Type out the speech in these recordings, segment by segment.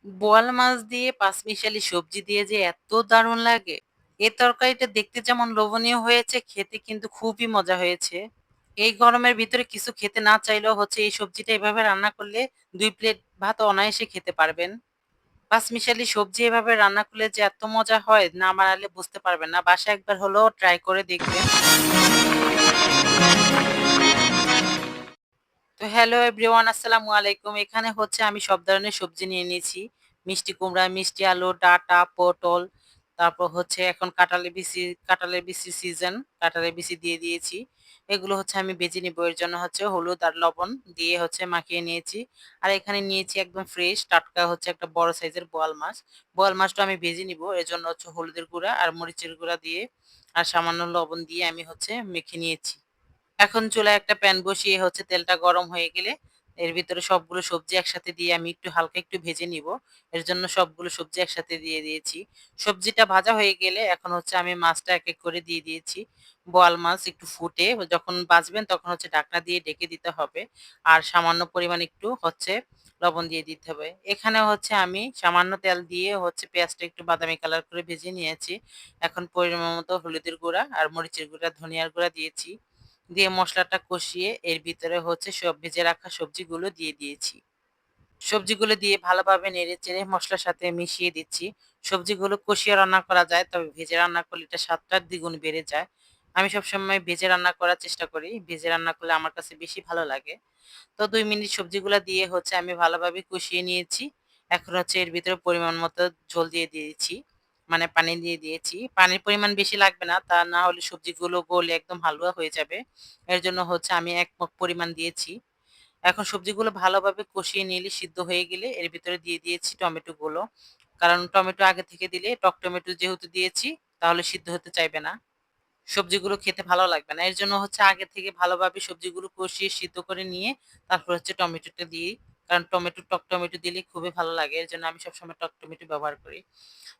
বোয়াল মাছ দিয়ে পাঁচমিশালি সবজি দিয়ে যে এত দারুণ লাগে! এই তরকারিটা দেখতে যেমন লোভনীয় হয়েছে, খেতে কিন্তু খুবই মজা হয়েছে। এই গরমের ভিতরে কিছু খেতে না চাইলেও হচ্ছে এই সবজিটা এভাবে রান্না করলে ২ প্লেট ভাত অনায়াসে খেতে পারবেন। পাঁচমিশালি সবজি এভাবে রান্না করলে যে এত মজা হয়, না বানালে বুঝতে পারবেন না। বাসায় একবার হলেও ট্রাই করে দেখবেন। তো হ্যালো এভরিওয়ান, আসসালামু আলাইকুম। এখানে হচ্ছে আমি সব ধরনের সবজি নিয়ে নিয়েছি। মিষ্টি কুমড়া, মিষ্টি আলু, ডাঁটা, পটল, তারপর হচ্ছে এখন কাঁঠালের বিচির সিজন, কাঁঠালের বিচি দিয়ে দিয়েছি। এগুলো হচ্ছে আমি ভেজে নিবো। এর জন্য হচ্ছে হলুদ আর লবণ দিয়ে হচ্ছে মাখিয়ে নিয়েছি। আর এখানে নিয়েছি একদম ফ্রেশ টাটকা হচ্ছে একটা বড় সাইজের বোয়াল মাছ। বোয়াল মাছটা আমি ভেজে নিবো। এর জন্য হচ্ছে হলুদের গুঁড়া আর মরিচের গুঁড়া দিয়ে আর সামান্য লবণ দিয়ে আমি হচ্ছে মেখে নিয়েছি। এখন চুলায় একটা প্যান বসিয়ে হচ্ছে তেলটা গরম হয়ে গেলে এর ভিতরে সবগুলো সবজি একসাথে দিয়ে আমি একটু হালকা একটু ভেজে নিব। এর জন্য সবগুলো সবজি একসাথে দিয়ে দিয়েছি। সবজিটা ভাজা হয়ে গেলে এখন হচ্ছে আমি মাছটা এক এক করে দিয়ে দিয়েছি। বোয়াল মাছ একটু ফুটে যখন ভাজবেন তখন হচ্ছে ঢাকনা দিয়ে ঢেকে দিতে হবে। আর সামান্য পরিমাণ একটু হচ্ছে লবণ দিয়ে দিতে হবে। এখানে হচ্ছে আমি সামান্য তেল দিয়ে হচ্ছে পেঁয়াজটা একটু বাদামি কালার করে ভেজে নিয়েছি। এখন পরিমাণ মতো হলুদের গুঁড়া আর মরিচের গুঁড়া, ধনিয়ার গুঁড়া দিয়েছি। দিয়ে মসলাটা কষিয়ে এর ভিতরে হচ্ছে সব ভেজে রাখা সবজিগুলো দিয়ে দিয়েছি। সবজিগুলো দিয়ে ভালোভাবে নেড়েচেড়ে মসলার সাথে মিশিয়ে দিচ্ছি। সবজিগুলো কষিয়ে রান্না করা যায়, তবে ভেজে রান্না করলে এটা স্বাদটা দ্বিগুণ বেড়ে যায়। আমি সবসময় ভেজে রান্না করার চেষ্টা করি। ভেজে রান্না করলে আমার কাছে বেশি ভালো লাগে। তো ২ মিনিট সবজিগুলা দিয়ে হচ্ছে আমি ভালোভাবে কষিয়ে নিয়েছি। এখন হচ্ছে এর ভিতরে পরিমাণ মতো ঝোল দিয়ে দিয়েছি। মানে পানি দিয়ে দিয়েছি। পানির পরিমাণ বেশি লাগবে না। তা না হলে সবজিগুলো গলে একদম হালুয়া হয়ে যাবে। এর জন্য হচ্ছে আমি ১ মগ পরিমাণ দিয়েছি। এখন সবজিগুলো ভালোভাবে কষিয়ে নিলে সিদ্ধ হয়ে গেলে এর ভিতরে দিয়ে দিয়েছি টমেটোগুলো। কারণ টমেটো আগে থেকে দিলে টক টমেটো যেহেতু দিয়েছি তাহলে সিদ্ধ হতে চাইবে না। সবজিগুলো খেতে ভালো লাগবে না। এর জন্য হচ্ছে আগে থেকে ভালোভাবে সবজিগুলো কষিয়ে সিদ্ধ করে নিয়ে তারপর হচ্ছে টমেটোটা দিই। কারণ টক টমেটো দিলে খুবই ভালো লাগে। এর জন্য আমি সবসময় টক টমেটো ব্যবহার করি।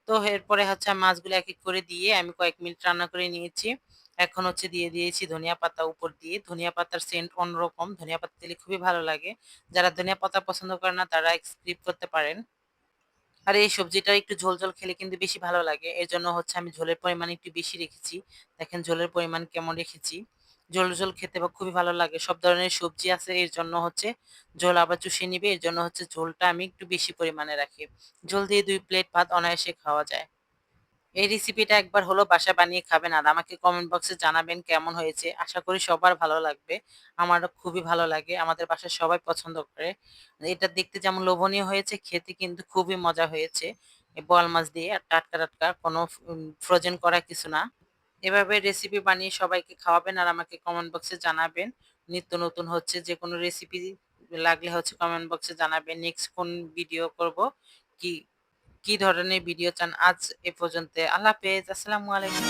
তো এরপরে হচ্ছে মাছগুলো এক, এক করে দিয়ে আমি কয়েক মিনিট রান্না করে নিয়েছি। এখন হচ্ছে দিয়ে দিয়েছি ধনিয়া পাতা উপর দিয়ে। ধনিয়া পাতার সেন্ট অন্যরকম। ধনিয়া পাতা দিলে খুবই ভালো লাগে। যারা ধনিয়া পাতা পছন্দ করে না তারা স্কিপ করতে পারেন। আর এই সবজিটা একটু ঝোল, ঝোল খেলে কিন্তু বেশি ভালো লাগে। এজন্য হচ্ছে আমি ঝোলের পরিমাণ একটু বেশি রেখেছি। দেখেন ঝোলের পরিমাণ কেমন রেখেছি। ঝোল, ঝোল খেতে খুবই ভালো লাগে। সব ধরনের সবজি আছে এর জন্য হচ্ছে ঝোল আবার চুষে নিবে। এর জন্য হচ্ছে ঝোলটা আমি একটু বেশি পরিমাণে রাখি। ঝোল দিয়ে ২ প্লেট ভাত অনায়াসে খাওয়া যায়। এই রেসিপিটা একবার হলেও বাসায় বানিয়ে খাবেন আর আমাকে কমেন্ট বক্সে জানাবেন কেমন হয়েছে। আশা করি সবার ভালো লাগবে। আমারও খুবই ভালো লাগে। আমাদের বাসায় সবাই পছন্দ করে। এটা দেখতে যেমন লোভনীয় হয়েছে, খেতে কিন্তু খুবই মজা হয়েছে। বোয়াল মাছ দিয়ে আর টাটকা, টাটকা কোনো ফ্রোজেন করা কিছু না। এভাবে রেসিপি বানিয়ে সবাইকে খাওয়াবেন আর আমাকে কমেন্ট বক্সে জানাবেন। নিত্য নতুন হচ্ছে যেকোনো রেসিপি লাগলে হচ্ছে কমেন্ট বক্সে জানাবেন। নেক্সট কোন ভিডিও করব, কি কি ধরনের ভিডিও চান? আজ এ পর্যন্ত। আল্লাহ হাফেজ। আসসালামু আলাইকুম।